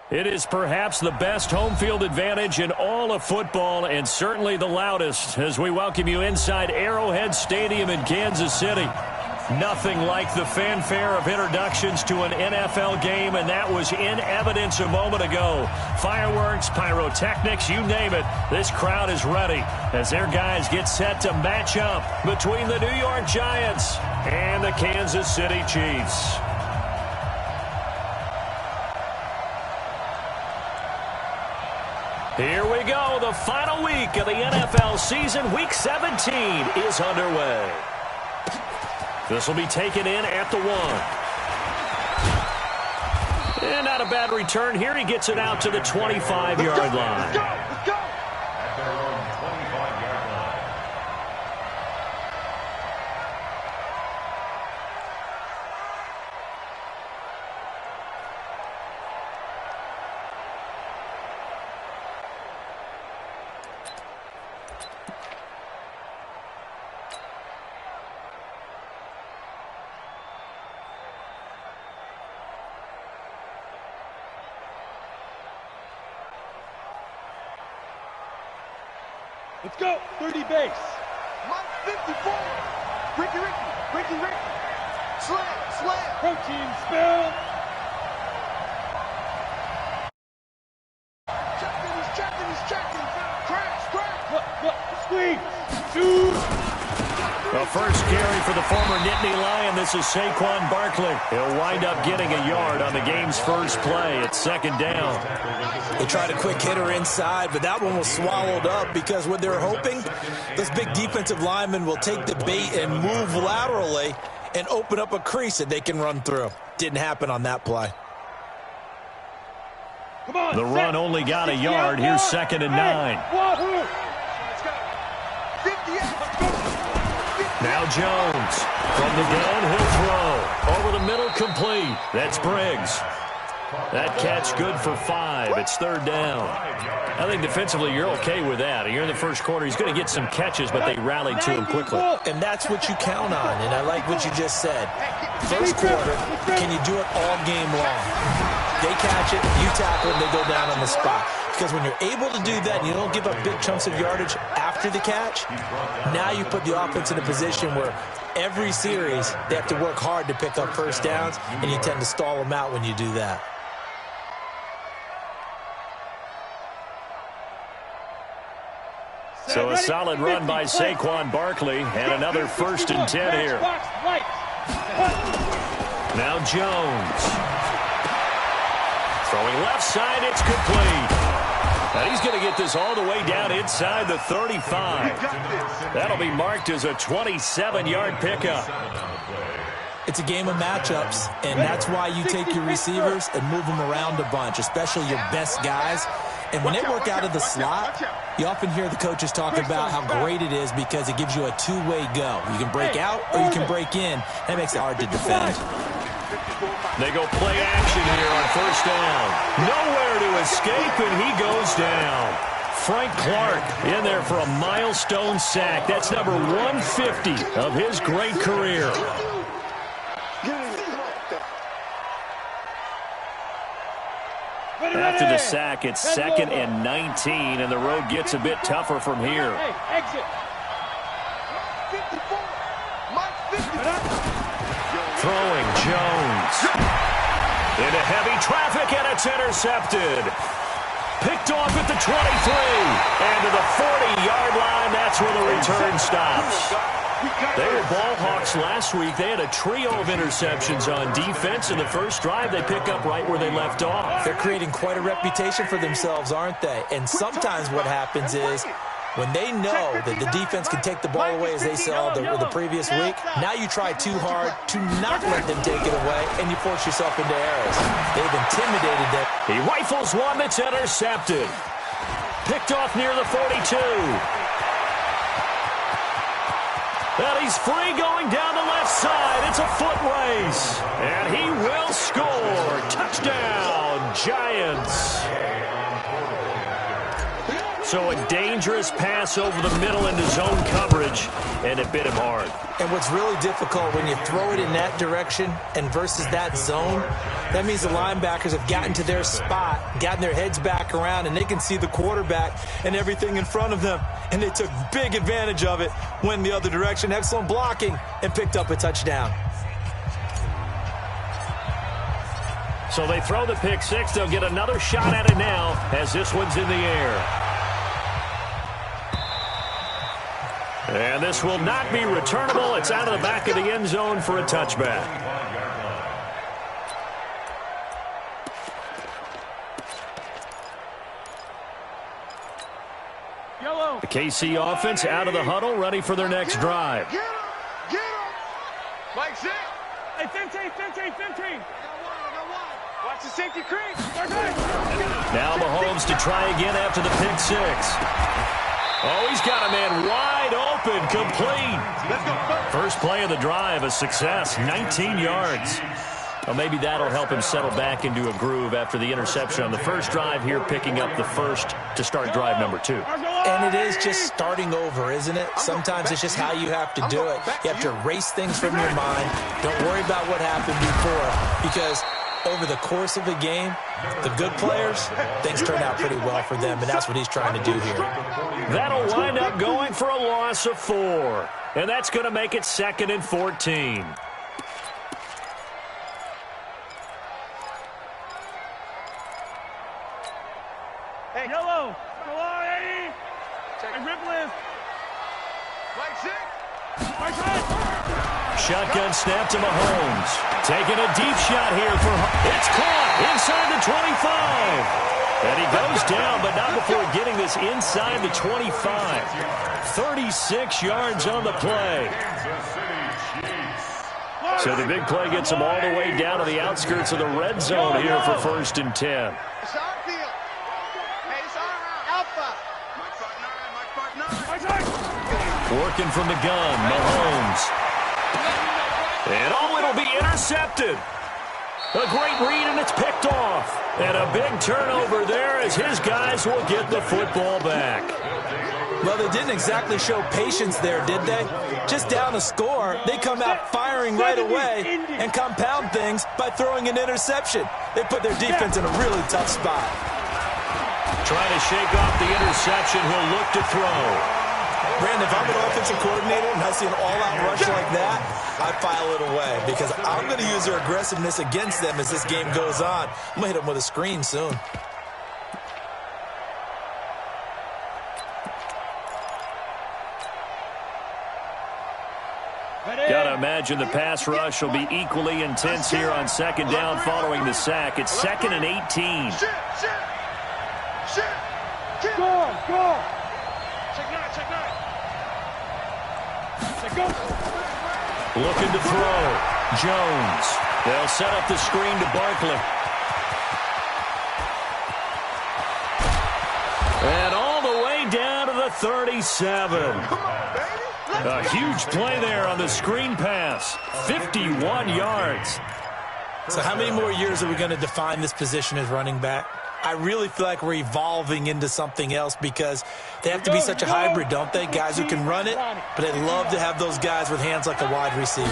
It is perhaps the best home field advantage in all of football and certainly the loudest as we welcome you inside Arrowhead Stadium in Kansas City. Nothing like the fanfare of introductions to an NFL game, and that was in evidence a moment ago. Fireworks, pyrotechnics, you name it. This crowd is ready as their guys get set to match up between the New York Giants and the Kansas City Chiefs. Here we go. The final week of the NFL season. Week 17 is underway. This will be taken in at the 1. And not a bad return here. He gets it out to the 25-yard line. Let's go. Let's go. 30 base. Mike 54. Ricky. Slam. Protein spill. Checking. Crash. Look. Squeeze. Shoot. The first carry for the former Nittany Lion. This is Saquon Barkley. He'll wind up getting a yard on the game's first play. It's second down. They tried a quick hitter inside, but that one was swallowed up because what they're hoping, those big defensive linemen will take the bait and move laterally and open up a crease that they can run through. Didn't happen on that play. Come on, the run only got a yard. Here's 2nd and 9. Let's go. 58. Now Jones from the downhill throw. Over the middle, complete. That's Briggs. That catch good for 5. It's 3rd down. I think defensively you're okay with that. You're in the first quarter. He's going to get some catches, but they rallied to him quickly. And that's what you count on, and I like what you just said. First quarter, can you do it all game long? They catch it, you tackle it, they go down on the spot. Because when you're able to do that and you don't give up big chunks of yardage after the catch, now you put the offense in a position where every series they have to work hard to pick up first downs, and you tend to stall them out when you do that. So a solid run by Saquon Barkley and another 1st and 10 here. Now Jones. Throwing left side, it's complete. And he's going to get this all the way down inside the 35. That'll be marked as a 27-yard pickup. It's a game of matchups, and that's why you take your receivers and move them around a bunch, especially your best guys. And when they work out of the slot, you often hear the coaches talk about how great it is because it gives you a two-way go. You can break out or you can break in. That makes it hard to defend. They go play action here on 1st down. Nowhere to escape, and he goes down. Frank Clark in there for a milestone sack. That's number 150 of his great career. After the sack, it's 2nd and 19, and the road gets a bit tougher from here. Exit. 54. Mike 54. Throwing Jones. Into heavy traffic, and it's intercepted. Picked off at the 23. And to the 40-yard line, that's where the return stops. They were ball hawks last week. They had a trio of interceptions on defense. In the first drive, they pick up right where they left off. They're creating quite a reputation for themselves, aren't they? And sometimes what happens is when they know that the defense can take the ball away, as they saw the previous week, now you try too hard to not let them take it away, and you force yourself into errors. They've intimidated them. He rifles one that's intercepted. Picked off near the 42. And he's free going down the left side. It's a foot race. And he will score. Touchdown, Giants. So a dangerous pass over the middle into zone coverage, and it bit him hard. And what's really difficult when you throw it in that direction and versus that zone, that means the linebackers have gotten to their spot, gotten their heads back around, and they can see the quarterback and everything in front of them. And they took big advantage of it, went the other direction, excellent blocking, and picked up a touchdown. So they throw the pick six. They'll get another shot at it now as this one's in the air. And this will not be returnable. It's out of the back of the end zone for a touchback. Yellow. The KC offense out of the huddle, ready for their next drive. Get him! Get him! Mike, sit! Hey, 15. Watch the safety creep! Now Mahomes to try again after the pick six. Oh, he's got a man wide open, complete. Let's go. First play of the drive, a success, 19 yards. Well, maybe that'll help him settle back into a groove after the interception on the first drive here, picking up the first to start drive number 2. And it is just starting over, isn't it? Sometimes it's just how you have to do it. You have to erase things from your mind. Don't worry about what happened before, because over the course of a game, the good players, things turn out pretty well for them, and that's what he's trying to do here. That'll wind up going for a loss of 4, and that's going to make it 2nd and 14. Hey, yellow. Come on, Eddie. Hey, Ripley. Mike, sit! Mike, right. Shotgun snap to Mahomes. Taking a deep shot here for it's caught inside the 25. And he goes down, but not before getting this inside the 25. 36 yards on the play. So the big play gets him all the way down to the outskirts of the red zone here for 1st and 10. It's our field. Hey, it's our alpha. Mike 5'9". Working from the gun, Mahomes. And oh, it'll be intercepted. A great read, and it's picked off. And a big turnover there as his guys will get the football back. Well, they didn't exactly show patience there, did they? Just down a score, they come out firing right away and compound things by throwing an interception. They put their defense in a really tough spot. Trying to shake off the interception, he'll look to throw. Brandon, if I'm an offensive coordinator and I see an all-out rush like that, I file it away because I'm going to use their aggressiveness against them as this game goes on. I'm going to hit them with a screen soon. Got to imagine the pass rush will be equally intense here on 2nd down following the sack. It's 2nd and 18. Go. Check nine. Go. Looking to throw. Jones. They'll set up the screen to Barkley. And all the way down to the 37. A huge play there on the screen pass. 51 yards. So how many more years are we going to define this position as running back? I really feel like we're evolving into something else because they have to be such a hybrid, don't they? Guys who can run it, but I'd love to have those guys with hands like a wide receiver.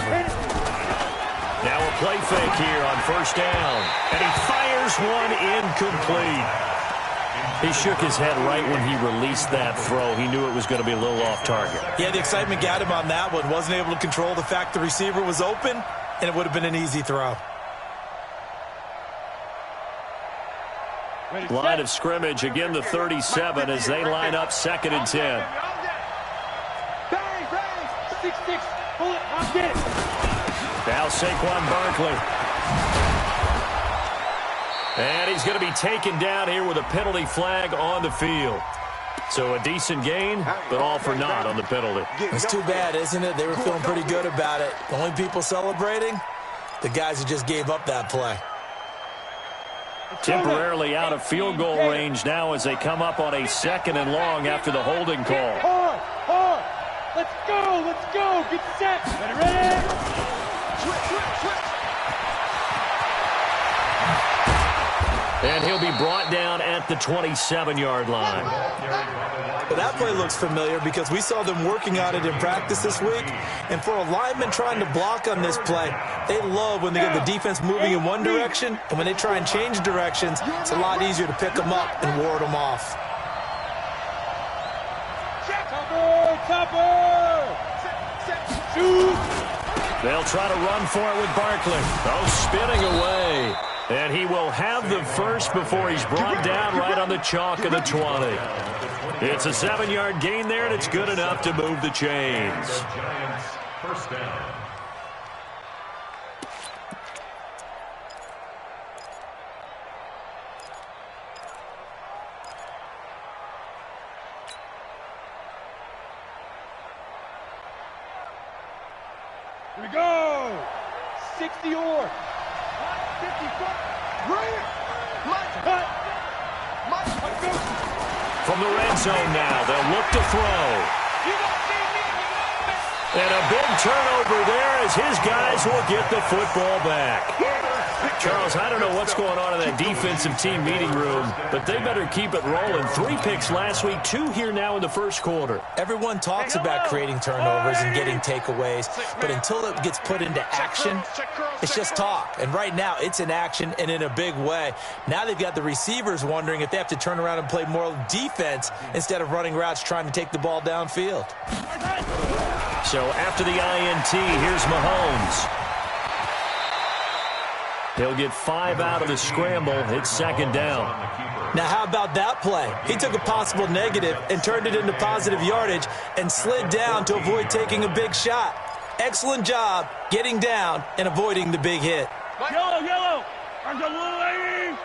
Now a play fake here on 1st down. And he fires one incomplete. He shook his head right when he released that throw. He knew it was going to be a little off target. Yeah, the excitement got him on that one. Wasn't able to control the fact the receiver was open, and it would have been an easy throw. Line of scrimmage, again the 37 as they line up 2nd and 10. Bang. 6-6. Pull it. I'll get it. Now Saquon Barkley. And he's going to be taken down here with a penalty flag on the field. So a decent gain, but all for naught on the penalty. It's too bad, isn't it? They were feeling pretty good about it. The only people celebrating, the guys who just gave up that play. Temporarily out of field goal range now as they come up on a 2nd and long after the holding call. Hard. Let's go. Get set. Ready. Switch. And he'll be brought down at the 27-yard line. Well, that play looks familiar because we saw them working on it in practice this week. And for a lineman trying to block on this play, they love when they get the defense moving in one direction. And when they try and change directions, it's a lot easier to pick them up and ward them off. They'll try to run for it with Barkley. Oh, spinning away. And he will have the first before he's brought down right on the chalk of the 20. It's a 7-yard gain there, and it's good enough to move the chains. First down. Here we go. 60-yard. 54. From the red zone now, they'll look to throw. And a big turnover there as his guys will get the football back. Charles, I don't know what's going on in that defensive team meeting room, but they better keep it rolling. 3 picks last week, 2 here now in the first quarter. Everyone talks about creating turnovers and getting takeaways, but until it gets put into action, it's just talk. And right now, it's in action and in a big way. Now they've got the receivers wondering if they have to turn around and play more defense instead of running routes trying to take the ball downfield. So after the INT, here's Mahomes. He'll get 5 out of the scramble. It's second down. Now, how about that play? He took a possible negative and turned it into positive yardage and slid down to avoid taking a big shot. Excellent job getting down and avoiding the big hit. Yellow, yellow. There's a little lady.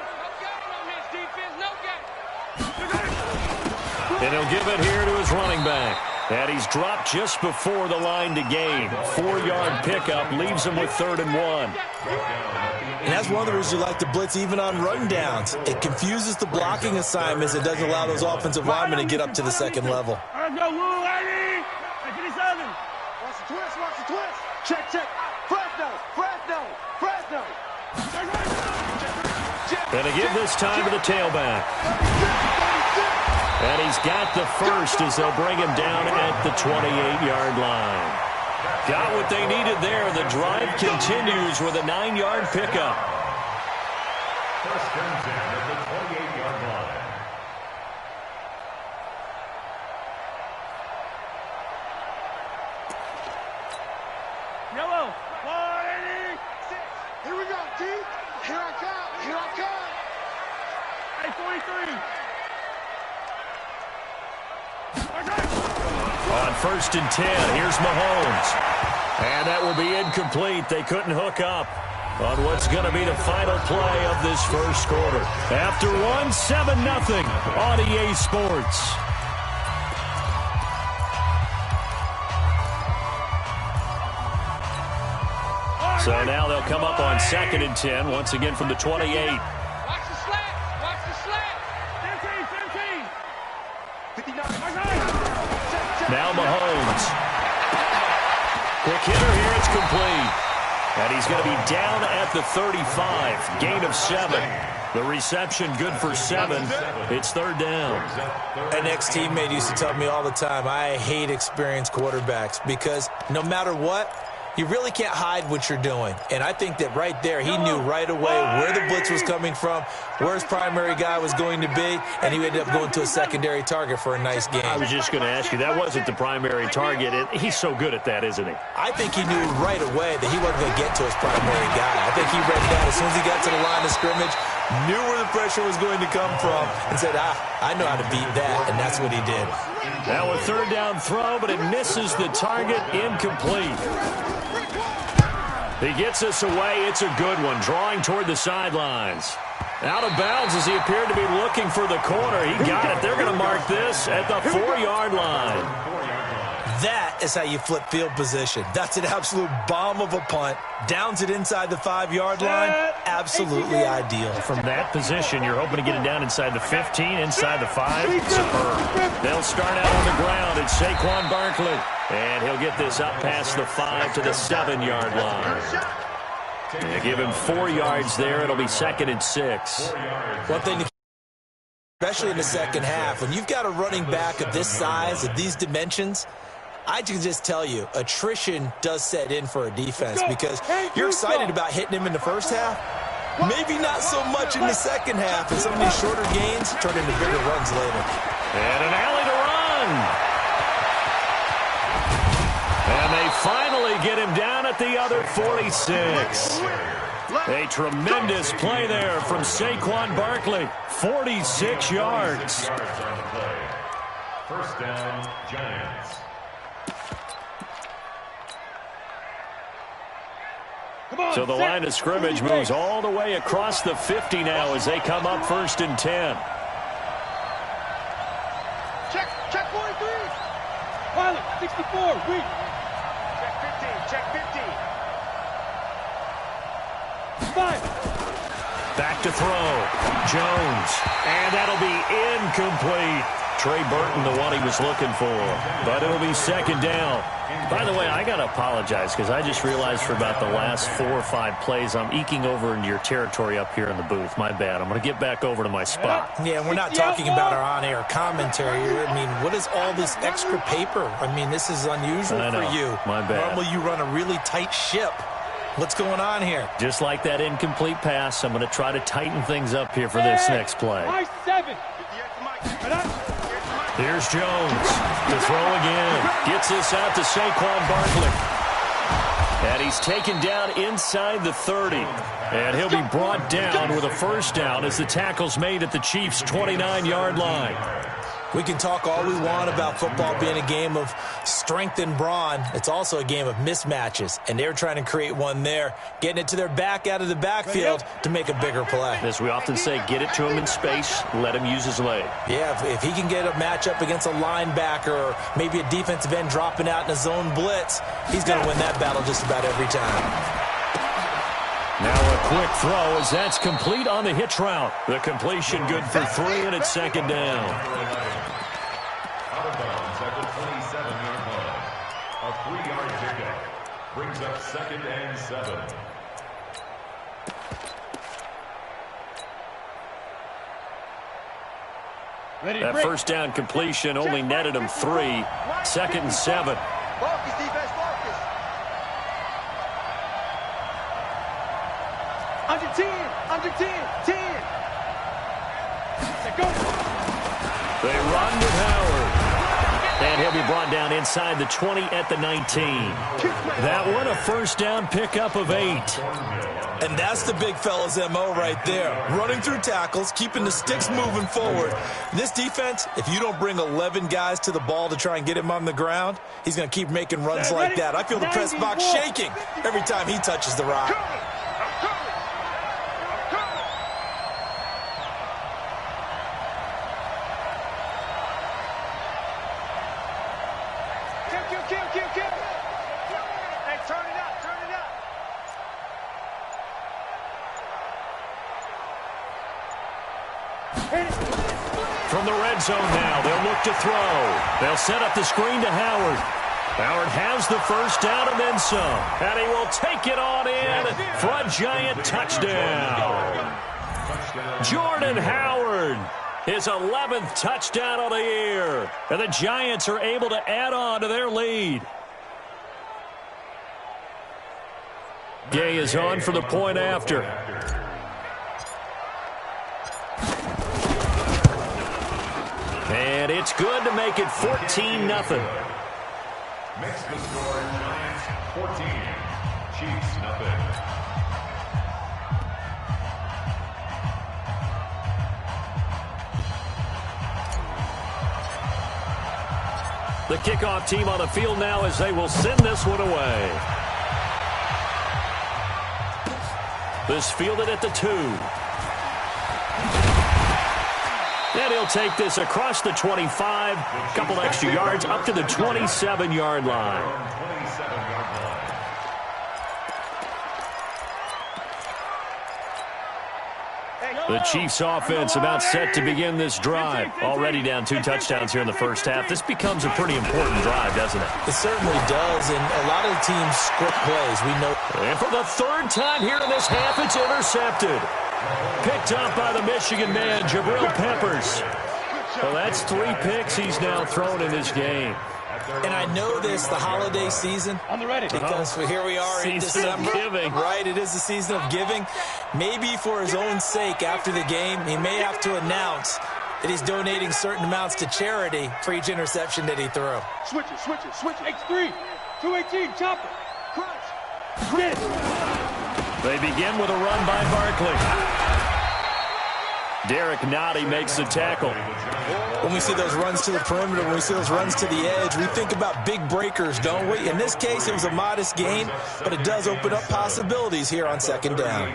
And he'll give it here to his running back. And he's dropped just before the line to gain. 4-yard pickup leaves him with 3rd and 1. And that's one of the reasons you like to blitz even on run downs. It confuses the blocking assignments. It doesn't allow those offensive linemen to get up to the second level. Let's go, little lady. 57. Watch the twist, watch the twist. Check, check. Fresno, Fresno, Fresno. And to give this time to the tailback. And he's got the first as they'll bring him down at the 28-yard line. Got what they needed there. The drive continues with a 9-yard pickup. First and 10 at the 28-yard line. Yellow. 186. Here we go, D. Here I come. Here I come. Hey, 43. On 1st and 10, here's Mahomes. And that will be incomplete. They couldn't hook up on what's going to be the final play of this first quarter. After one, 7-0 on EA Sports. So now they'll come up on 2nd and 10, once again from the 28. Watch the slant. Watch the slant. 15, 15. 59. Now Mahomes. Quick hitter here, it's complete. And he's going to be down at the 35. Gain of 7. The reception good for 7. It's 3rd down. An ex-teammate used to tell me all the time, I hate experienced quarterbacks because no matter what, you really can't hide what you're doing. And I think that right there, he knew right away where the blitz was coming from, where his primary guy was going to be, and he ended up going to a secondary target for a nice game. I was just going to ask you, that wasn't the primary target. He's so good at that, isn't he? I think he knew right away that he wasn't going to get to his primary guy. I think he read that as soon as he got to the line of scrimmage, knew where the pressure was going to come from, and said, I know how to beat that, and that's what he did. Now a 3rd down throw, but it misses the target, incomplete. He gets us away. It's a good one, drawing toward the sidelines. Out of bounds as he appeared to be looking for the corner. He got it. They're going to mark this at the 4-yard line. That is how you flip field position. That's an absolute bomb of a punt. Downs it inside the 5-yard line. Absolutely ideal. From that position, you're hoping to get it down inside the 15, inside the 5. Superb. They'll start out on the ground. It's Saquon Barkley. And he'll get this up past the 5 to the 7-yard line. They give him 4 yards there. It'll be 2nd and 6. One thing, especially in the second half, when you've got a running back of this size, of these dimensions, I can just tell you, attrition does set in for a defense because you're excited about hitting him in the first half. Maybe not so much in the second half, and some of these shorter gains turn into bigger runs later. And an alley to run. And they finally get him down at the other 46. A tremendous play there from Saquon Barkley. 46 yards. First down, Giants. So the line of scrimmage moves all the way across the 50 now as they come up 1st and 10. Check 43. Pilot, 64, weak. Check 15. 5. Back to throw. Jones. And that'll be incomplete. Trey Burton, the one he was looking for. But it'll be 2nd down. By the way, I got to apologize because I just realized for about the last 4 or 5 plays, I'm eking over into your territory up here in the booth. My bad. I'm going to get back over to my spot. Yeah, we're not talking about our on-air commentary. I mean, what is all this extra paper? I mean, this is unusual for you. My bad. Normally you run a really tight ship. What's going on here? Just like that incomplete pass, I'm going to try to tighten things up here for this next play. 7. Here's Jones to throw again. Gets this out to Saquon Barkley. And he's taken down inside the 30. And he'll be brought down with a 1st down as the tackle's made at the Chiefs' 29-yard line. We can talk all we want about football being a game of strength and brawn. It's also a game of mismatches, and they're trying to create one there, getting it to their back out of the backfield to make a bigger play. As we often say, get it to him in space, let him use his leg. Yeah, if he can get a matchup against a linebacker or maybe a defensive end dropping out in a zone blitz, he's going to win that battle just about every time. Now a quick throw as that's complete on the hitch route. The completion good for 3, and it's 2nd down. Out of bounds at the 27-yard line. A 3-yard pickup brings up 2nd and 7. That 1st down completion only netted him 3. 2nd and 7. Focus, defense, focus. Under 10. 10. Go. They run with Howard. And he'll be brought down inside the 20 at the 19. That one a 1st down pickup of 8. And that's the big fella's MO right there. Running through tackles, keeping the sticks moving forward. This defense, if you don't bring 11 guys to the ball to try and get him on the ground, he's going to keep making runs like that. I feel the press box shaking every time he touches the rock. Kill. Hey, turn it up. From the red zone now, they'll look to throw. They'll set up the screen to Howard. Howard has the 1st down and then some. And he will take it on in for a Giant touchdown. Jordan Howard, his 11th touchdown of the year. And the Giants are able to add on to their lead. Gay is on for the point after. And it's good to make it 14-0. Makes the score Giants 14, Chiefs nothing. The kickoff team on the field now as they will send this one away. This fielded at the 2. And he'll take this across the 25, a couple extra yards up to the 27-yard line. The Chiefs offense about set to begin this drive. Already down 2 touchdowns here in the first half. This becomes a pretty important drive, doesn't it? It certainly does, and a lot of the teams script plays. We know. And for the 3rd time here in this half, it's intercepted. Picked up by the Michigan man, Jabril Peppers. Well, that's 3 picks he's now thrown in this game. And I know this, the holiday season, because here we are in December. Giving. Right, it is the season of giving. Maybe for his own sake, after the game, he may have to announce that he's donating certain amounts to charity for each interception that he threw. Switch it, switch it, switch it. X3, 218, chop it. Crunch. Hit. They begin with a run by Barkley. Derek Nottie makes the tackle. When we see those runs to the perimeter, when we see those runs to the edge, we think about big breakers, don't we? In this case, it was a modest gain, but it does open up possibilities here on 2nd down.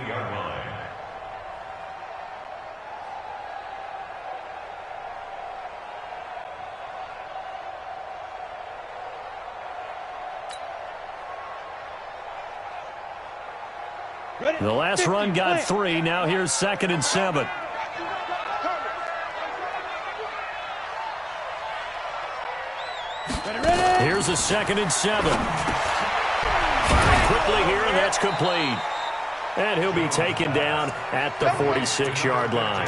The last run got 3. Now here's 2nd and 7. Here's a 2nd and 7. Firing quickly here, and that's complete. And he'll be taken down at the 46-yard line.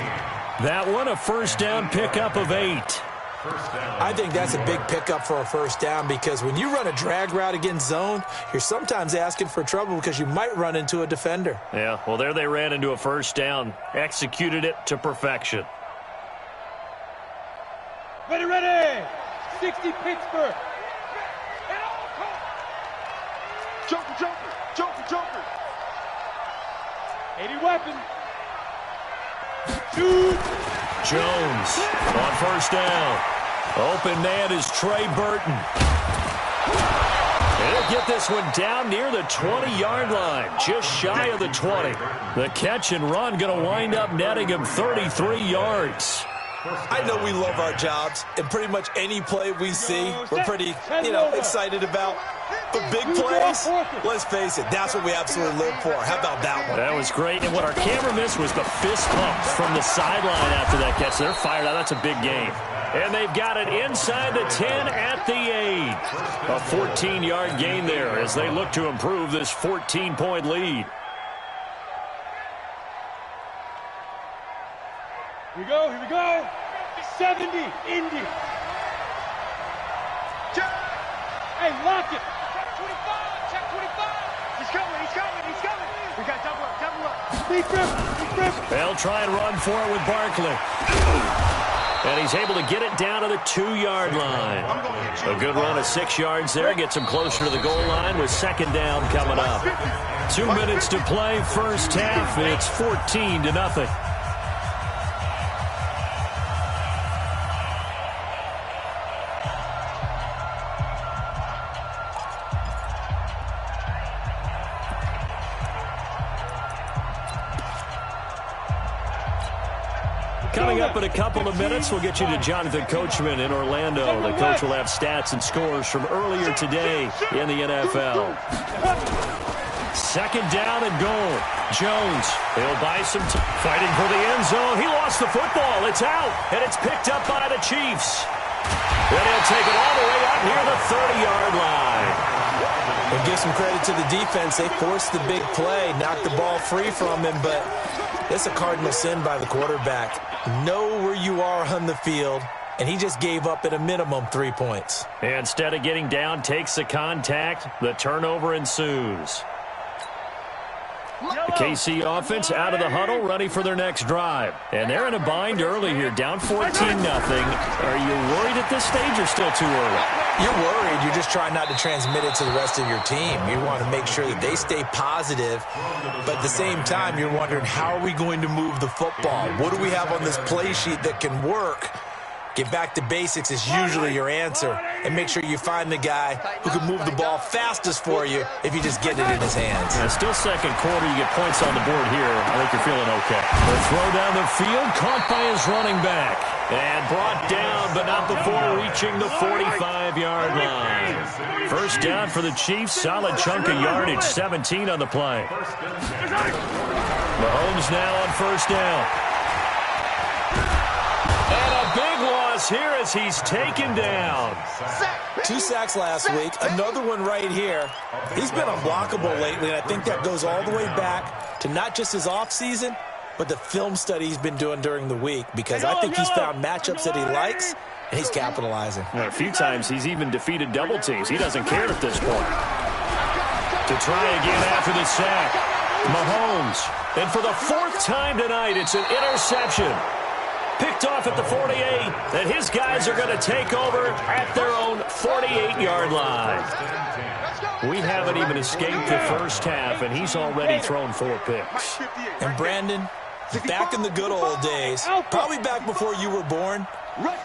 That one, a first down pickup of 8. I think that's a big pickup for a first down because when you run a drag route against zone, you're sometimes asking for trouble because you might run into a defender. Yeah, well, there they ran into a first down. Executed it to perfection. Ready, ready. 60 Pittsburgh. Joker, Joker, Joker, Joker. 80 weapon. Shoot. Jones on first down. Open man is Trey Burton. He'll get this one down near the 20-yard line, just shy of the 20. The catch and run going to wind up netting him 33 yards. I know we love our jobs, and pretty much any play we see, we're pretty, excited about. But big plays, let's face it, that's what we absolutely live for. How about that one? That was great, and what our camera missed was the fist pumps from the sideline after that catch. They're fired out. That's a big game. And they've got it inside the 10 at the 8. A 14-yard gain there as they look to improve this 14-point lead. Here we go, here we go. 70, Indy. Hey, lock it. Check 25. He's coming, he's coming, he's coming. We got double up, double up. Deep grip. They'll try and run for it with Barkley. And he's able to get it down to the 2-yard line. A good run of 6 yards there. Gets him closer to the goal line with 2nd down coming up. 2 minutes to play, first half. It's 14-0. Coming up in a couple of minutes, we'll get you to Jonathan Coachman in Orlando. The coach will have stats and scores from earlier today in the NFL. 2nd down and goal. Jones, he'll buy some fighting for the end zone. He lost the football. It's out, and it's picked up by the Chiefs. Then he'll take it all the way out near the 30-yard line. And give some credit to the defense. They forced the big play, knocked the ball free from him, but it's a cardinal sin by the quarterback. Know where you are on the field, and he just gave up at a minimum 3 points. Instead of getting down, takes the contact. The turnover ensues. The KC offense out of the huddle, ready for their next drive. And they're in a bind early here, down 14-0. Are you worried at this stage or still too early? You're worried. You're just trying not to transmit it to the rest of your team. You want to make sure that they stay positive, but at the same time, you're wondering, how are we going to move the football? What do we have on this play sheet that can work? Get back to basics is usually your answer, and make sure you find the guy who can move the ball fastest for you if you just get it in his hands. Still second quarter, you get points on the board here. I think you're feeling okay. The throw down the field, caught by his running back, and brought down, but not before reaching the 45-yard line. First down for the Chiefs, solid chunk of yardage, 17 on the play. Mahomes now on first down. is here as he's taken down. 2 sacks last week, another one right here. He's been unblockable lately, and I think that goes all the way back to not just his offseason, but the film study he's been doing during the week, because I think he's found matchups that he likes, and he's capitalizing. A few times he's even defeated double teams. He doesn't care at this point. To try again after the sack, Mahomes. And for the 4th time tonight, it's an interception. Picked off at the 48, and his guys are going to take over at their own 48-yard line. We haven't even escaped the first half, and he's already thrown 4 picks. And Brandon, back in the good old days, probably back before you were born,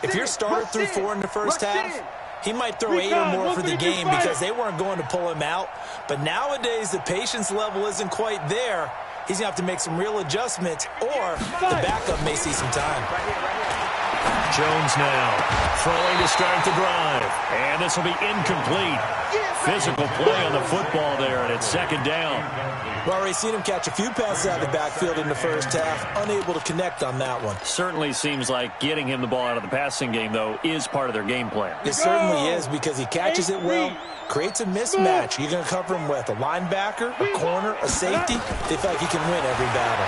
if your starter threw 4 in the first half, he might throw 8 or more for the game because they weren't going to pull him out. But nowadays, the patience level isn't quite there. He's going to have to make some real adjustments, or the backup may see some time. Jones now throwing to start the drive. And this will be incomplete. Physical play on the football there, and it's 2nd down. We've already seen him catch a few passes out of the backfield in the first half, unable to connect on that one. Certainly seems like getting him the ball out of the passing game, though, is part of their game plan. It certainly is, because he catches it well, creates a mismatch. You're going to cover him with a linebacker, a corner, a safety. They feel like he can win every battle.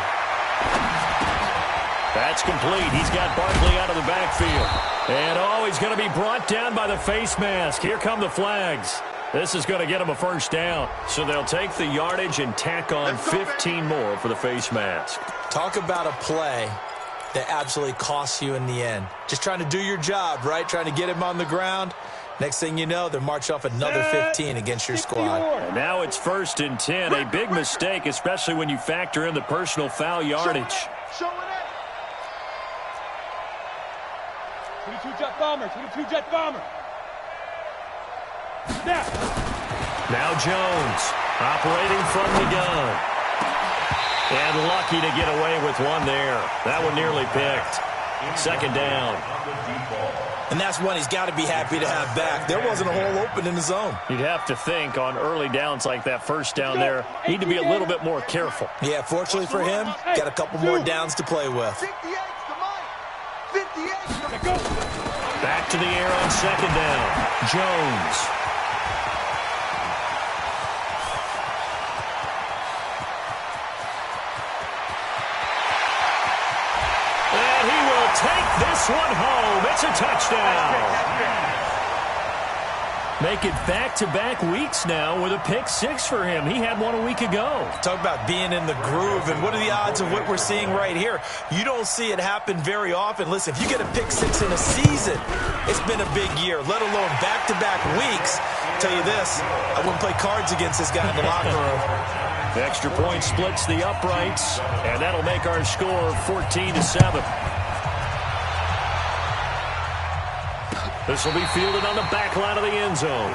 That's complete. He's got Barkley out of the backfield. And, he's going to be brought down by the face mask. Here come the flags. This is going to get him a 1st down. So they'll take the yardage and tack on 15 more for the face mask. Talk about a play that absolutely costs you in the end. Just trying to do your job, right? Trying to get him on the ground. Next thing you know, they're marching off another 15 against your squad. And now it's 1st and 10. A big mistake, especially when you factor in the personal foul yardage. 22 jet bomber, 22 jet bomber. Snap. Now Jones operating from the gun. And lucky to get away with one there. That one nearly picked. 2nd down. And that's one he's got to be happy to have back. There wasn't a hole open in the zone. You'd have to think on early downs like that 1st down there, need to be a little bit more careful. Yeah, fortunately for him, got a couple more downs to play with. Back to the air on 2nd down. Jones. And he will take this one home. It's a touchdown. Make it back-to-back weeks now with a pick 6 for him. He had one a week ago. Talk about being in the groove, and what are the odds of what we're seeing right here? You don't see it happen very often. Listen, if you get a pick 6 in a season, it's been a big year, let alone back-to-back weeks. I'll tell you this, I wouldn't play cards against this guy in the locker room. The extra point splits the uprights, and that'll make our score 14-7. This will be fielded on the back line of the end zone.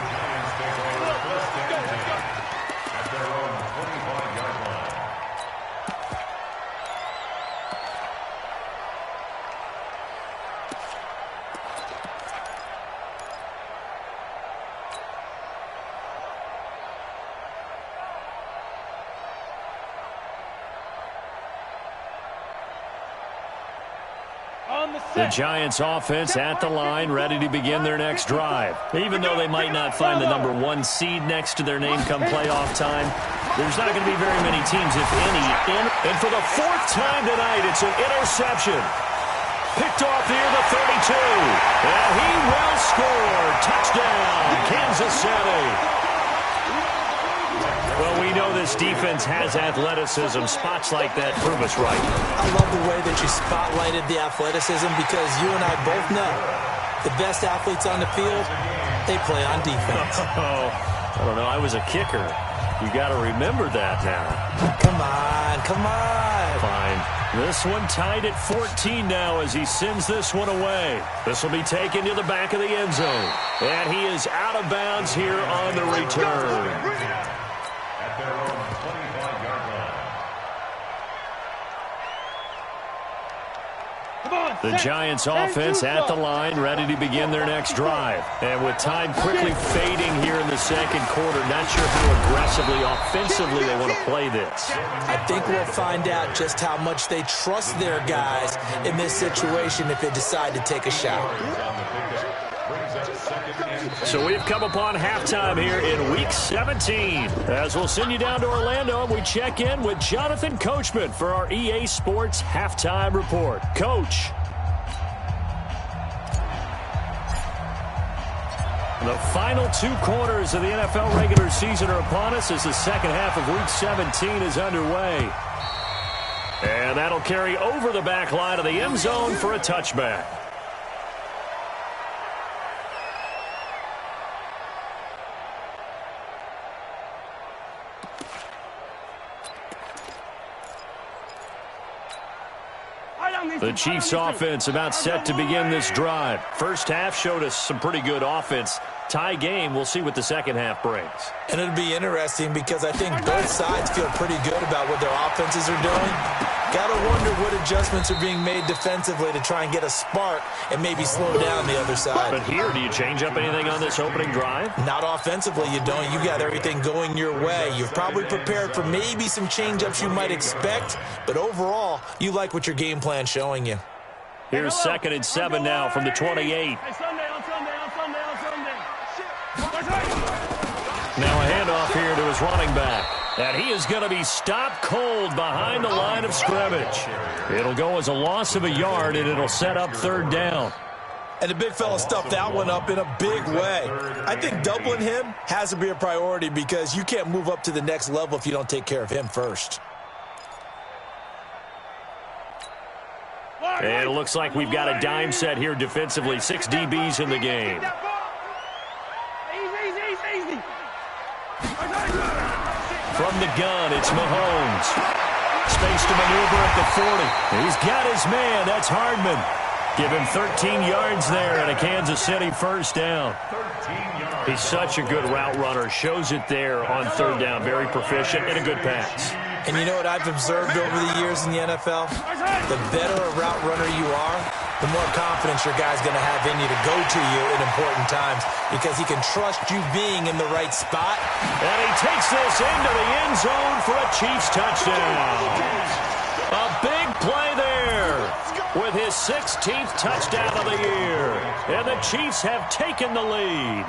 The Giants offense at the line, ready to begin their next drive. Even though they might not find the number 1 seed next to their name come playoff time, there's not going to be very many teams, if any, in. And for the 4th time tonight, it's an interception. Picked off near the 32. And he will score. Touchdown, Kansas City. Well, we know this defense has athleticism. Spots like that prove us right. I love the way that you spotlighted the athleticism, because you and I both know the best athletes on the field, they play on defense. Oh, I don't know. I was a kicker. You got to remember that now. Come on, come on. Fine. This one tied at 14 now as he sends this one away. This will be taken to the back of the end zone. And he is out of bounds here on the return. Their own 25-yard line. The Giants offense at the line, ready to begin their next drive. And with time quickly fading here in the second quarter, not sure how aggressively, offensively they want to play this. I think we'll find out just how much they trust their guys in this situation if they decide to take a shot. So we've come upon halftime here in Week 17. As we'll send you down to Orlando, we check in with Jonathan Coachman for our EA Sports Halftime Report. Coach. The final 2 quarters of the NFL regular season are upon us as the second half of Week 17 is underway. And that'll carry over the back line of the end zone for a touchback. The Chiefs offense about set to begin this drive. First half showed us some pretty good offense. Tie game, we'll see what the second half brings. And it'll be interesting because I think both sides feel pretty good about what their offenses are doing. Gotta wonder what adjustments are being made defensively to try and get a spark and maybe slow down the other side. But here, do you change up anything on this opening drive? Not offensively, you don't. You got everything going your way. You've probably prepared for maybe some change-ups you might expect, but overall, you like what your game plan's showing you. Here's 2nd and 7 now from the 28. Now a handoff here to his running back. And he is going to be stopped cold behind the line of scrimmage. It'll go as a loss of a yard, and it'll set up 3rd down. And the big fella stuffed that one up in a big way. I think doubling him has to be a priority because you can't move up to the next level if you don't take care of him first. And it looks like we've got a dime set here defensively. 6 DBs in the game. From the gun, it's Mahomes. Space to maneuver at the 40. He's got his man. That's Hardman. Give him 13 yards there and a Kansas City 1st down. He's such a good route runner. Shows it there on 3rd down. Very proficient and a good pass. And you know what I've observed over the years in the NFL? The better a route runner you are, the more confidence your guy's going to have in you to go to you in important times because he can trust you being in the right spot. And he takes this into the end zone for a Chiefs touchdown. A big play there with his 16th touchdown of the year. And the Chiefs have taken the lead.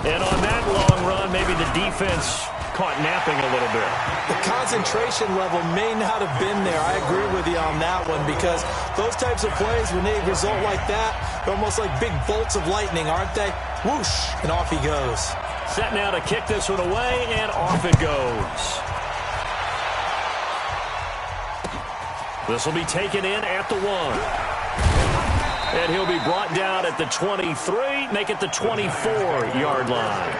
And on that long run, maybe the defense caught napping a little bit. The concentration level may not have been there. I agree with you on that one because those types of plays, when they result like that, they're almost like big bolts of lightning, aren't they? Whoosh, and off he goes. Set now to kick this one away, and off it goes. This will be taken in at the 1. And he'll be brought down at the 23, make it the 24-yard line.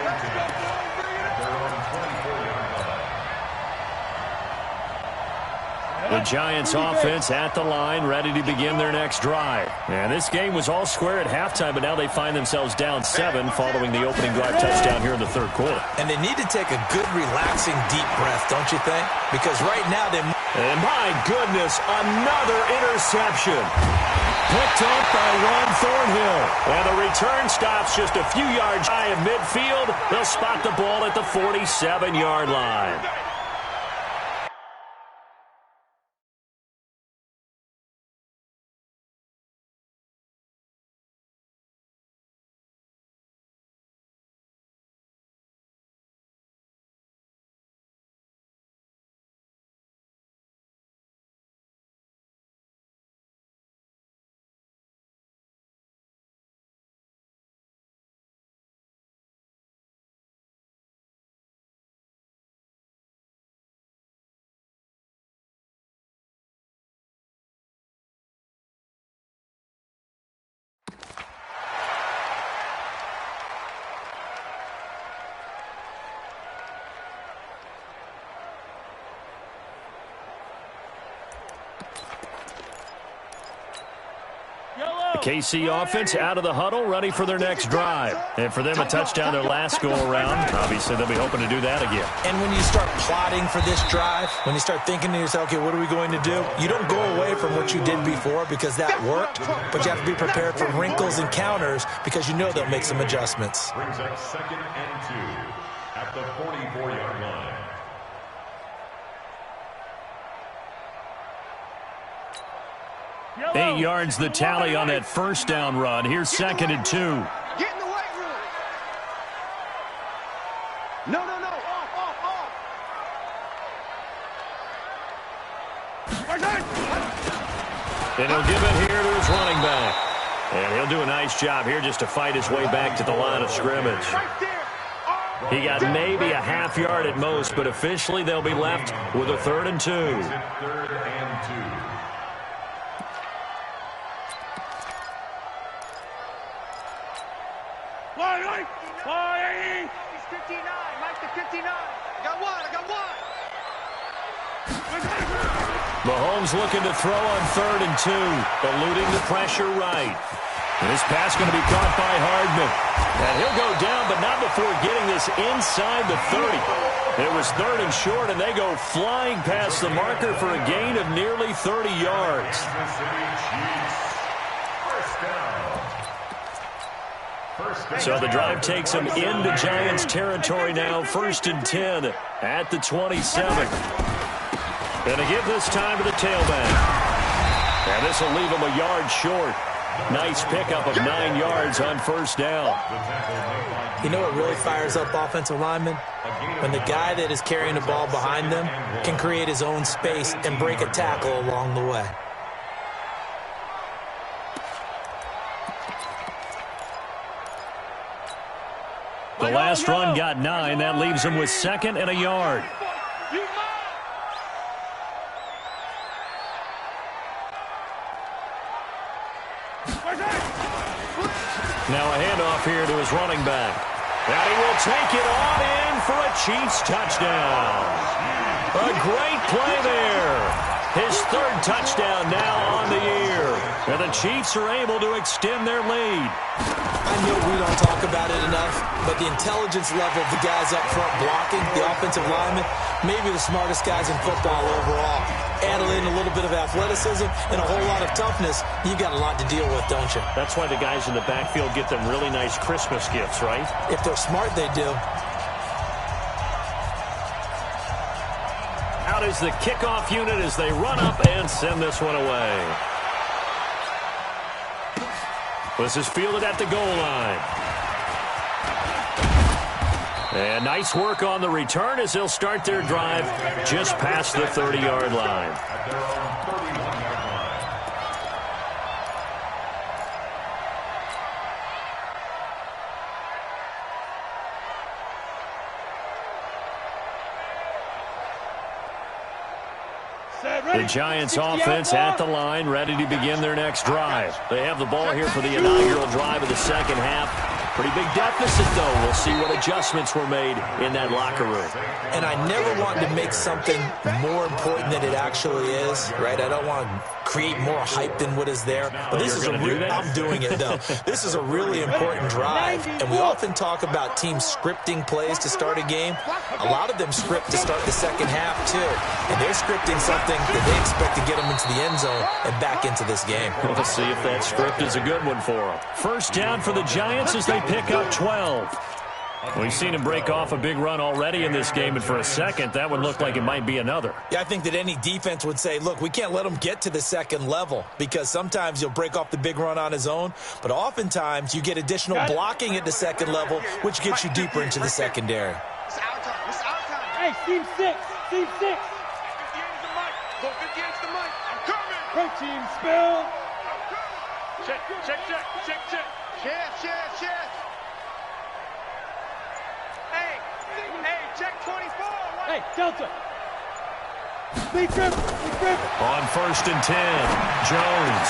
The Giants offense at the line, ready to begin their next drive. And this game was all square at halftime, but now they find themselves down 7 following the opening drive touchdown here in the 3rd quarter. And they need to take a good, relaxing, deep breath, don't you think? Because right now they... And my goodness, another interception. Picked up by Juan Thornhill. And the return stops just a few yards shy of midfield. They'll spot the ball at the 47-yard line. KC offense out of the huddle, ready for their next drive. And for them, a touchdown their last go-around. Obviously, they'll be hoping to do that again. And when you start plotting for this drive, when you start thinking to yourself, okay, what are we going to do? You don't go away from what you did before because that worked, but you have to be prepared for wrinkles and counters because you know they'll make some adjustments. Brings up 2nd and 2 at the 44-yard line. Yellow. 8 yards the tally on that first down run. Here's 2nd and 2. Get in the weight room. No. Off. And he'll give it here to his running back. And he'll do a nice job here just to fight his way back to the line of scrimmage. Right there. He got maybe a half yard at most, but officially they'll be left with a 3rd and 2. 3rd and 2. He's 59. Mike the 59. I got one. Mahomes looking to throw on 3rd and 2, eluding the pressure right. And this pass going to be caught by Hardman. And he'll go down, but not before getting this inside the 30. It was 3rd and short, and they go flying past the marker for a gain of nearly 30 yards. So the drive takes them into Giants territory now. 1st and 10 at the 27. Going to give this time to the tailback. And this will leave him a yard short. Nice pickup of 9 yards on 1st down. You know what really fires up offensive linemen? When the guy that is carrying the ball behind them can create his own space and break a tackle along the way. The last run got 9. That leaves him with 2nd and a yard. Now a handoff here to his running back. And he will take it on in for a Chiefs touchdown. A great play there. His 3rd touchdown now on the year. And the Chiefs are able to extend their lead. I know we don't talk about it enough, but the intelligence level of the guys up front blocking, the offensive linemen, maybe the smartest guys in football overall. Add in a little bit of athleticism and a whole lot of toughness, you got a lot to deal with, don't you? That's why the guys in the backfield get them really nice Christmas gifts, right? If they're smart, they do. Out is the kickoff unit as they run up and send this one away. This is fielded at the goal line. And nice work on the return as they'll start their drive just past the 30-yard line. The Giants offense at the line, ready to begin their next drive. They have the ball here for the inaugural drive of the 2nd half. Pretty big deficit, though. We'll see what adjustments were made in that locker room. And I never want to make something more important than it actually is, right? I don't want to create more hype than what is there. But this is I'm doing it, though. This is a really important drive. And we often talk about teams scripting plays to start a game. A lot of them script to start the 2nd half, too. And they're scripting something that they expect to get them into the end zone and back into this game. We'll see if that script is a good one for them. 1st down for the Giants as they pick up 12. We've seen him break off a big run already in this game, and for a second, that one looked like it might be another. Yeah, I think that any defense would say, look, we can't let him get to the 2nd level because sometimes he'll break off the big run on his own, but oftentimes you get additional blocking at the 2nd level, which gets you deeper into the secondary. It's our time. It's our time. Hey, team 6. Team 6. 58 is the mic. Go 58 is the mic. I'm coming. Pro team spill. Check. Chef. Hey, check 24. Hey, Delta. Big grip. On 1st and 10, Jones.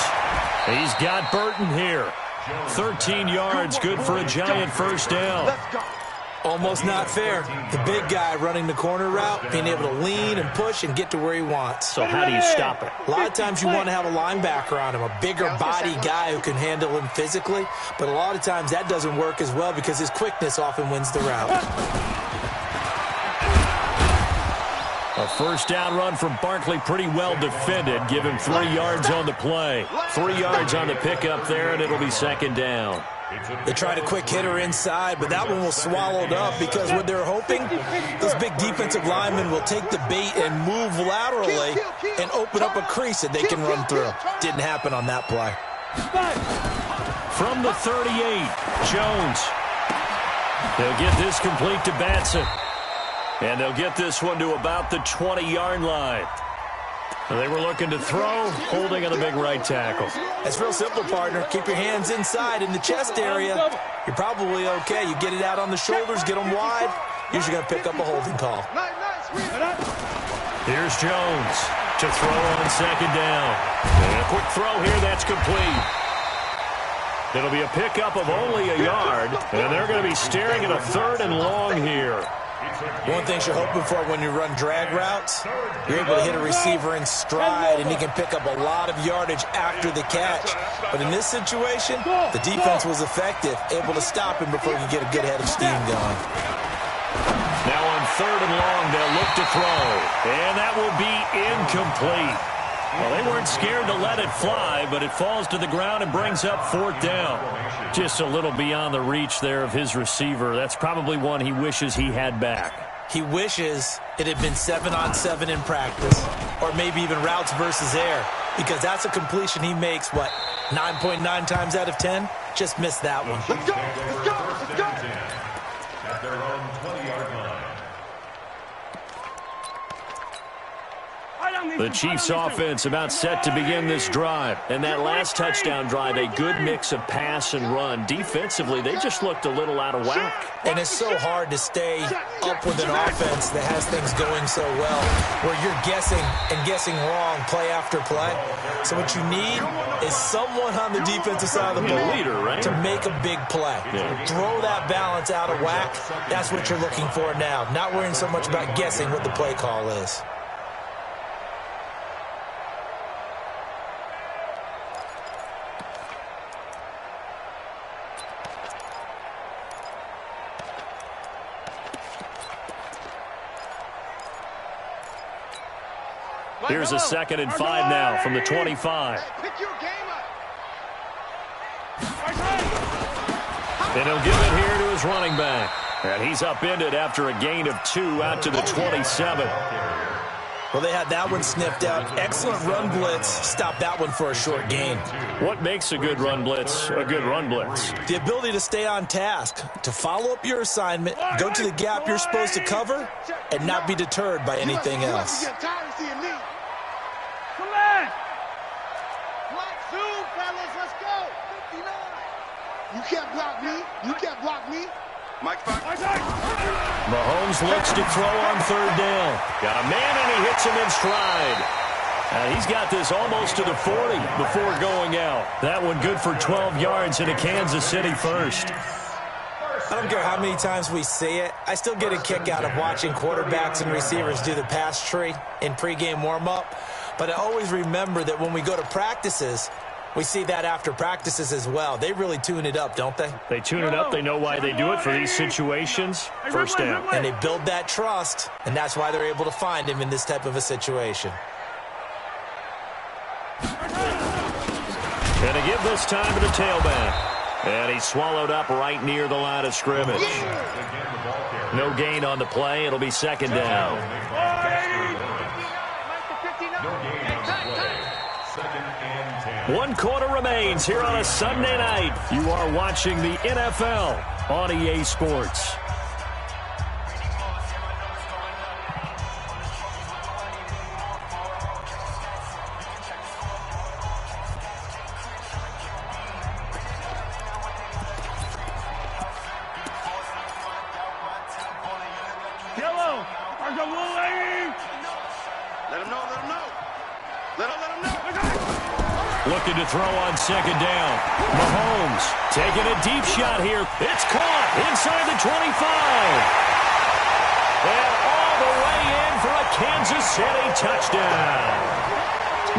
He's got Burton here. 13 yards, good for a Giant 1st down. Let's go. Almost not fair. The big guy running the corner route, being able to lean and push and get to where he wants. So how do you stop it? A lot of times you want to have a linebacker on him, a bigger body guy who can handle him physically, but a lot of times that doesn't work as well because his quickness often wins the route. A first down run from Barkley, pretty well defended. Give him 3 yards on the play. 3 yards on the pickup there, and it'll be second down. They tried a quick hitter inside, but that one was swallowed up because what they're hoping, those big defensive linemen will take the bait and move laterally and open up a crease that they can run through. Didn't happen on that play. From the 38, Jones. They'll get this complete to Batson. And they'll get this one to about the 20-yard line. They were looking to throw, holding on the big right tackle. It's real simple, partner. Keep your hands inside in the chest area. You're probably okay. You get it out on the shoulders, get them wide. Usually going to pick up a holding call. Here's Jones to throw on second down. And a quick throw here, that's complete. It'll be a pickup of only a yard, and they're going to be staring at a 3rd and long here. One thing you're hoping for when you run drag routes, you're able to hit a receiver in stride, and he can pick up a lot of yardage after the catch. But in this situation, the defense was effective, able to stop him before he could get a good head of steam going. Now on 3rd and long, they'll look to throw, and that will be incomplete. Well, they weren't scared to let it fly, but it falls to the ground and brings up 4th down. Just a little beyond the reach there of his receiver. That's probably one he wishes he had back. He wishes it had been 7-on-7 in practice, or maybe even routes versus air, because that's a completion he makes, 9.9 times out of 10? Just missed that one. Let's go, let's go, let's go. At their own 20-yard line. The Chiefs offense about set to begin this drive. And that last touchdown drive, a good mix of pass and run. Defensively, they just looked a little out of whack. And it's so hard to stay up with an offense that has things going so well, where you're guessing and guessing wrong play after play. So what you need is someone on the defensive side of the ball leader, right? to make a big play. Yeah. Throw that balance out of whack. That's what you're looking for now. Not worrying so much about guessing what the play call is. Here's a 2nd and 5 now from the 25. Pick your game up. And he'll give it here to his running back. And he's upended after a gain of 2 out to the 27. Well, they had that one sniffed out. Excellent run blitz. Stop that one for a short gain. What makes a good run blitz a good run blitz? The ability to stay on task, to follow up your assignment, go to the gap you're supposed to cover, and not be deterred by anything else. Zoom, fellas, let's go. 59. You can't block me. You can't block me. Mike, Mahomes looks to throw on 3rd down. Got a man, and he hits him in stride. And he's got this almost to the 40 before going out. That one good for 12 yards in a Kansas City first. I don't care how many times we see it. I still get a kick out of watching quarterbacks and receivers do the pass tree in pregame warm-up. But I always remember that when we go to practices, we see that after practices as well. They really tune it up, don't they? They tune it up. They know why they do it for these situations. First down. And they build that trust, and that's why they're able to find him in this type of a situation. And to give this time to the tailback. And he's swallowed up right near the line of scrimmage. No gain on the play. It'll be 2nd down. No gain on the play. 2nd and 10. 1 quarter remains here on a Sunday night. You are watching the NFL on EA Sports. Yellow, there's a blue lady. Let him know, let him know. Let him know. Looking to throw on 2nd down. Mahomes taking a deep shot here. It's caught. Inside the 25. And all the way in for a Kansas City touchdown.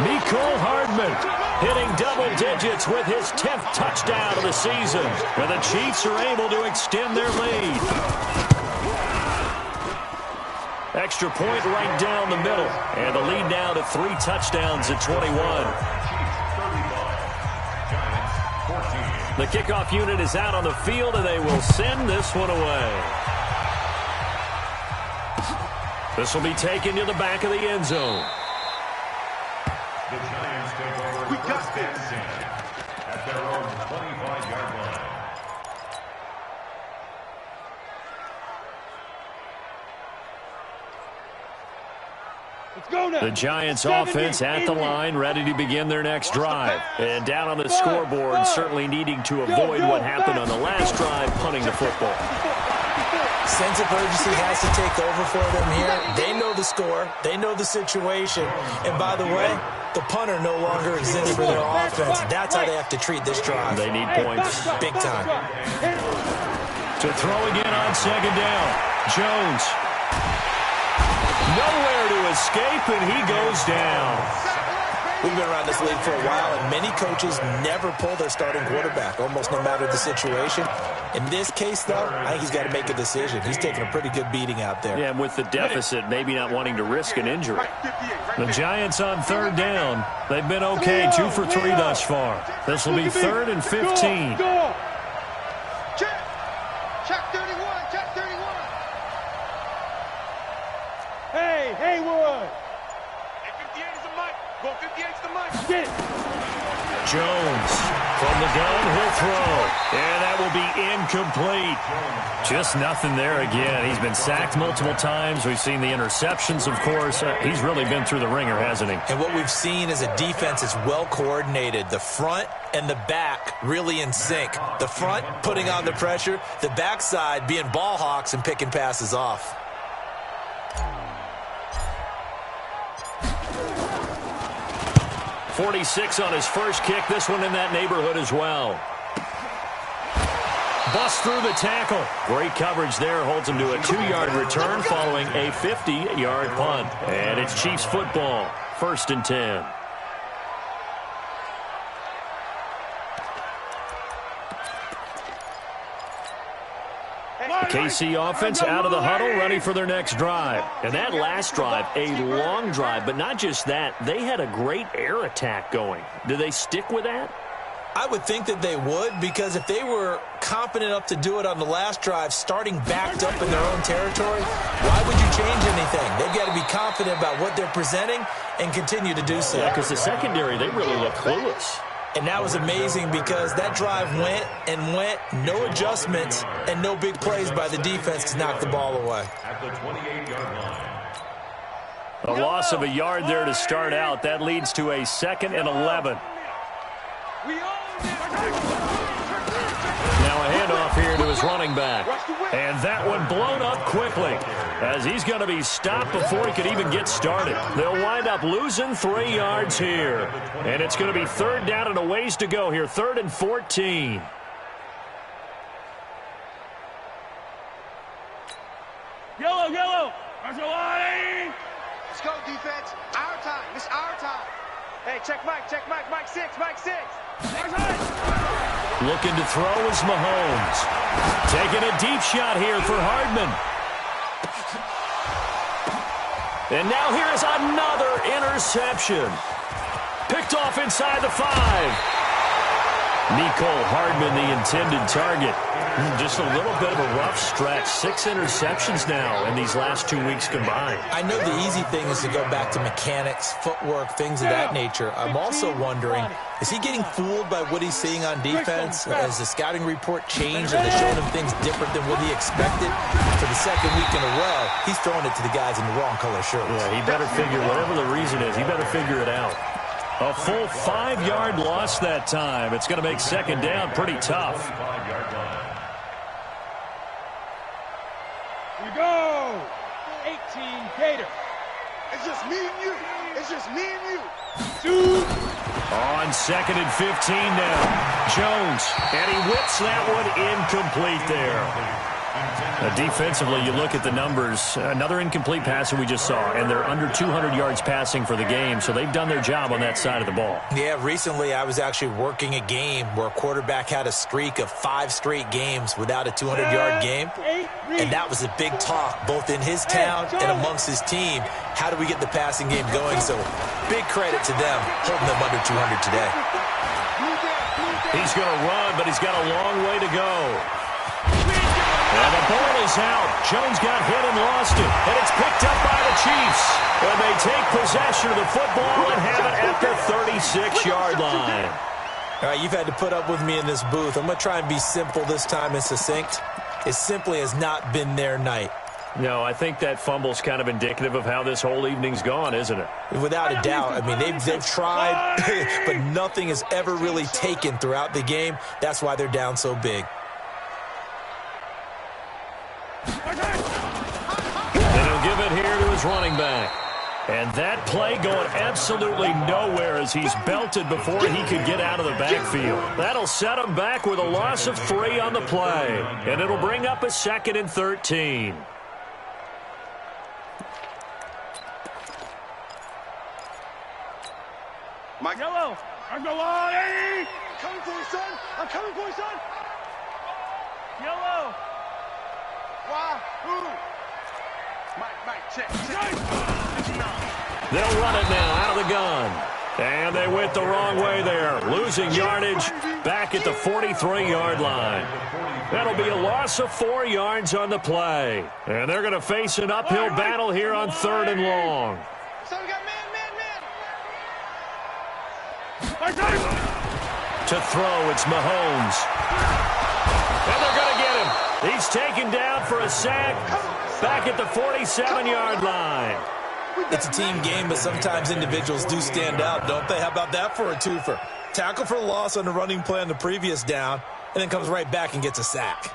Mecole Hardman hitting double digits with his 10th touchdown of the season. And the Chiefs are able to extend their lead. Extra point right down the middle. And the lead now to 3 touchdowns at 21. The kickoff unit is out on the field, and they will send this one away. This will be taken to the back of the end zone. The Giants take over first and 10 at their own 25-yard line. Let's go now. The Giants offense at the line, ready to begin their next drive. And down on the scoreboard, certainly needing to avoid what happened on the last drive, punting the football. Sense of urgency has to take over for them here. They know the score. They know the situation. And by the way, the punter no longer exists for their offense. That's how they have to treat this drive. They need points. Big time. To throw again on second down. Jones. Nowhere to escape, and he goes down. We've been around this league for a while, and many coaches never pull their starting quarterback, almost no matter the situation. In this case, though, I think he's got to make a decision. He's taking a pretty good beating out there. Yeah, and with the deficit, maybe not wanting to risk an injury. The Giants on third down. They've been okay, 2 for 3 thus far. This will be 3rd and 15. Check 31, check 31. Hey, Haywood. Jones from the gun, he'll throw. And that will be incomplete. Just nothing there again. He's been sacked multiple times. We've seen the interceptions, of course. He's really been through the ringer, hasn't he? And what we've seen is a defense that's well coordinated. The front and the back really in sync. The front putting on the pressure. The backside being ball hawks and picking passes off. .46 on his first kick. This one in that neighborhood as well. Bust through the tackle. Great coverage there. Holds him to a 2-yard return following a 50-yard punt. And it's Chiefs football. 1st and 10. The KC offense out of the huddle, ready for their next drive. And that last drive, a long drive, but not just that. They had a great air attack going. Do they stick with that? I would think that they would, because if they were confident enough to do it on the last drive, starting backed up in their own territory, why would you change anything? They've got to be confident about what they're presenting and continue to do so. Yeah, because the secondary, they really look clueless. And that was amazing because that drive went and went, no adjustments and no big plays by the defense to knock the ball away. At the 28-yard line. A loss of a yard there to start out. That leads to a 2nd and 11. Now a handoff here to his running back. And that one blown up quickly as he's going to be stopped before he could even get started. They'll wind up losing 3 yards here. And it's going to be 3rd down and a ways to go here. 3rd and 14. Yellow. Let's go, defense. Our time. It's our time. Hey, check Mike. Mike 6. Looking to throw is Mahomes. Taking a deep shot here for Hardman. And now here is another interception. Picked off inside the 5. Mecole Hardman, the intended target. Just a little bit of a rough stretch. 6 interceptions now in these last 2 weeks combined. I know the easy thing is to go back to mechanics, footwork, things of that nature. I'm also wondering, is he getting fooled by what he's seeing on defense? Has the scouting report changed? Are they showing him things different than what he expected? For the 2nd week in a row, he's throwing it to the guys in the wrong color shirts. Yeah, he better figure, whatever the reason is, he better figure it out. A full 5-yard loss that time. It's going to make 2nd down pretty tough. We go. 18 Gator. It's just me and you. It's just me and you. 2. On 2nd and 15 now. Jones, and he whips that one incomplete there. Defensively, you look at the numbers. Another incomplete pass that we just saw, and they're under 200 yards passing for the game, so they've done their job on that side of the ball. Yeah, recently I was actually working a game where a quarterback had a streak of 5 straight games without a 200-yard game, and that was a big talk both in his town and amongst his team. How do we get the passing game going? So big credit to them holding them under 200 today. He's going to run, but he's got a long way to go. And the ball is out. Jones got hit and lost it. And it's picked up by the Chiefs. And they take possession of the football and have it at the 36-yard line. All right, you've had to put up with me in this booth. I'm going to try and be simple this time and succinct. It simply has not been their night. No, I think that fumble's kind of indicative of how this whole evening's gone, isn't it? Without a doubt. I mean, they've tried, but nothing has ever really taken throughout the game. That's why they're down so big. And he'll give it here to his running back. And that play going absolutely nowhere as he's belted before he could get out of the backfield. That'll set him back with a loss of 3 on the play. And it'll bring up a 2nd and 13. Mike. Yellow. I'm going on, Eddie. I'm coming for you, son. I'm coming for you, son. Yellow. Why? Who? Mike, check. They'll run it now out of the gun. And they went the wrong way there. Losing yardage back at the 43-yard line. That'll be a loss of 4 yards on the play. And they're going to face an uphill battle here on 3rd and long. Son, we got man. To throw, it's Mahomes. And they're going to get him. He's taken down for a sack back at the 47-yard line. It's a team game, but sometimes individuals do stand out, don't they? How about that for a twofer? Tackle for loss on the running play on the previous down, and then comes right back and gets a sack.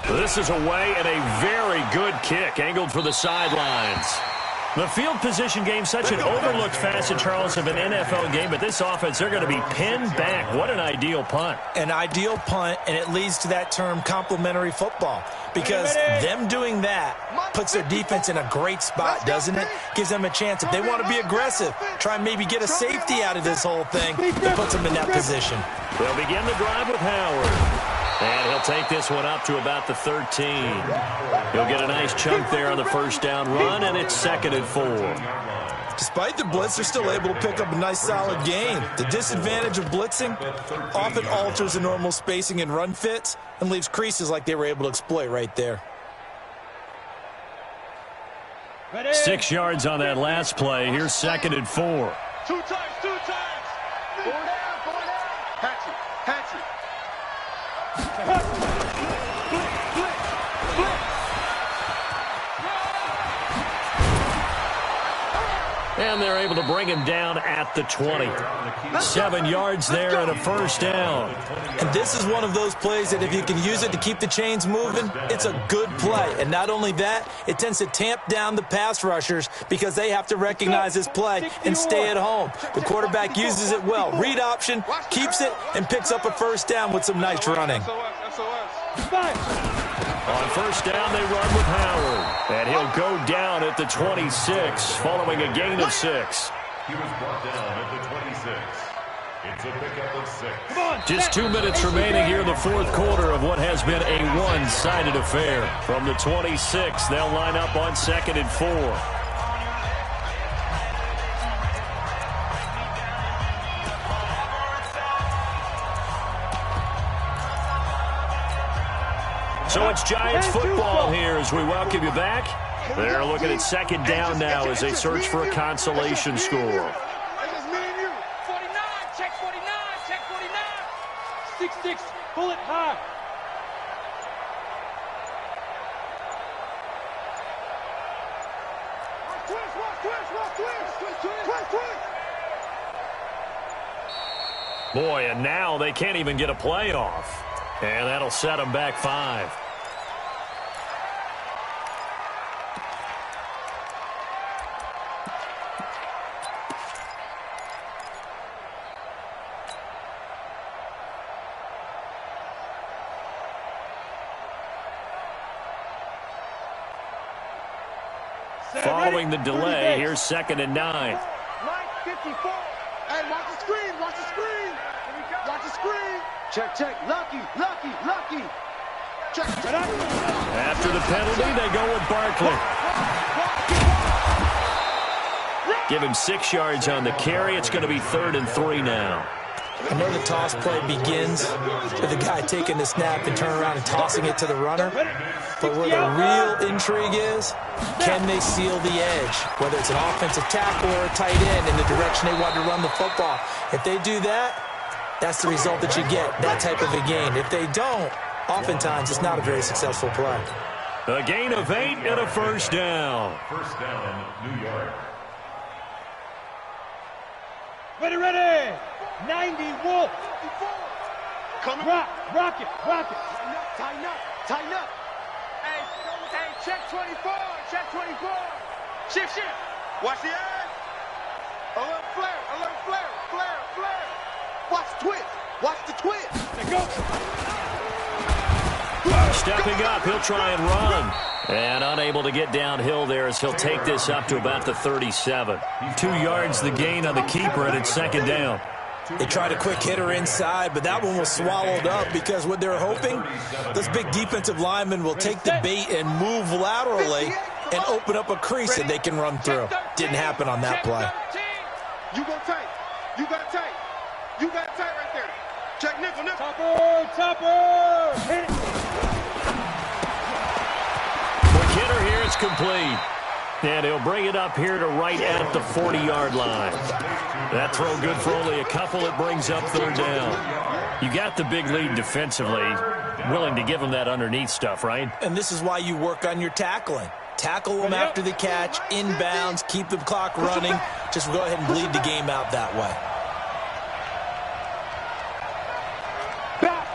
This is away and a very good kick angled for the sidelines. The field position game, such an overlooked facet, Charles, of an NFL game, but this offense, they're going to be pinned back. What an ideal punt. An ideal punt, and it leads to that term complementary football, because them doing that puts their defense in a great spot, doesn't it? Gives them a chance. If they want to be aggressive, try and maybe get a safety out of this whole thing, it puts them in that position. They'll begin the drive with Howard. And he'll take this one up to about the 13. He'll get a nice chunk there on the first down run, and it's 2nd and 4. Despite the blitz, they're still able to pick up a nice solid gain. The disadvantage of blitzing often alters the normal spacing and run fits and leaves creases like they were able to exploit right there. 6 yards on that last play. Here's 2nd and 4. 2 times. 4 down. Hatch it. And they're able to bring him down at the 20. 7 yards there and a first down. And this is one of those plays that if you can use it to keep the chains moving, it's a good play. And not only that, it tends to tamp down the pass rushers because they have to recognize this play and stay at home. The quarterback uses it well. Read option, keeps it, and picks up a first down with some nice running. On first down, they run with Howard. And he'll go down at the 26, following a gain of 6. He was brought down at the 26. It's a pickup of 6. Just 2 minutes remaining here in the fourth quarter of what has been a one-sided affair. From the 26, they'll line up on 2nd and 4. So it's Giants football here as we welcome you back. They're looking at 2nd down now as they search for a consolation score. That's just me and you. 49, check 49. 6-6, pull it high. Boy, and now they can't even get a play off. And that'll set them back 5. Following the delay, here's 2nd and 9. 54. Hey, watch the screen, watch the screen. Watch the screen. Check, check. Lucky. Check. After the penalty, they go with Barkley. Give him 6 yards on the carry. It's going to be 3rd and 3 now. I know the toss play begins with the guy taking the snap and turning around and tossing it to the runner. But where the real intrigue is, can they seal the edge? Whether it's an offensive tackle or a tight end in the direction they want to run the football. If they do that, that's the result that you get, that type of a gain. If they don't, oftentimes it's not a very successful play. A gain of 8 and a 1st down. 1st down, New York. Ready. 90, Wolf. Coming. Rock it. Tighten up. Hey, check 24. Shift. Watch the edge. Alert flare. Watch the twist. Let go. Stepping up, he'll try and run. And unable to get downhill there as he'll take this up to about the 37. 2 yards the gain on the keeper, and it's 2nd down. They tried a quick hitter inside, but that one was swallowed up because what they're hoping, those big defensive linemen will take the bait and move laterally and open up a crease that they can run through. Didn't happen on that play. You got tight. Right there. Check nickel. Topper. Hit it. McKinnon here is complete. And he'll bring it up here to right at the 40-yard line. That throw good for only a couple. It brings up 3rd down. You got the big lead defensively. Willing to give them that underneath stuff, right? And this is why you work on your tackling. Tackle them after the catch, inbounds, keep the clock running. Just go ahead and bleed the game out that way. Back.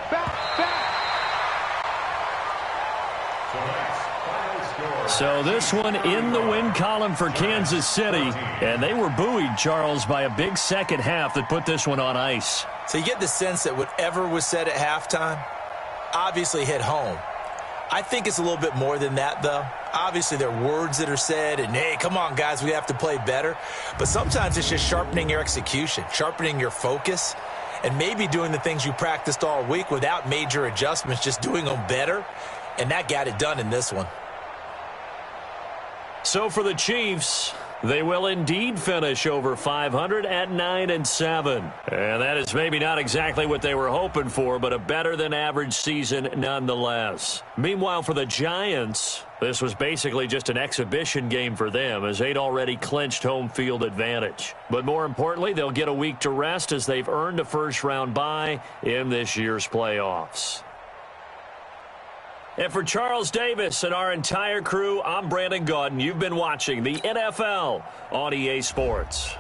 So this one in the win column for Kansas City. And they were buoyed, Charles, by a big second half that put this one on ice. So you get the sense that whatever was said at halftime obviously hit home. I think it's a little bit more than that, though. Obviously, there are words that are said, and, hey, come on, guys, we have to play better. But sometimes it's just sharpening your execution, sharpening your focus, and maybe doing the things you practiced all week without major adjustments, just doing them better. And that got it done in this one. So for the Chiefs, they will indeed finish over 500 at 9-7. And that is maybe not exactly what they were hoping for, but a better-than-average season nonetheless. Meanwhile, for the Giants, this was basically just an exhibition game for them as they'd already clinched home field advantage. But more importantly, they'll get a week to rest as they've earned a first-round bye in this year's playoffs. And for Charles Davis and our entire crew, I'm Brandon Gaudin. You've been watching the NFL on EA Sports.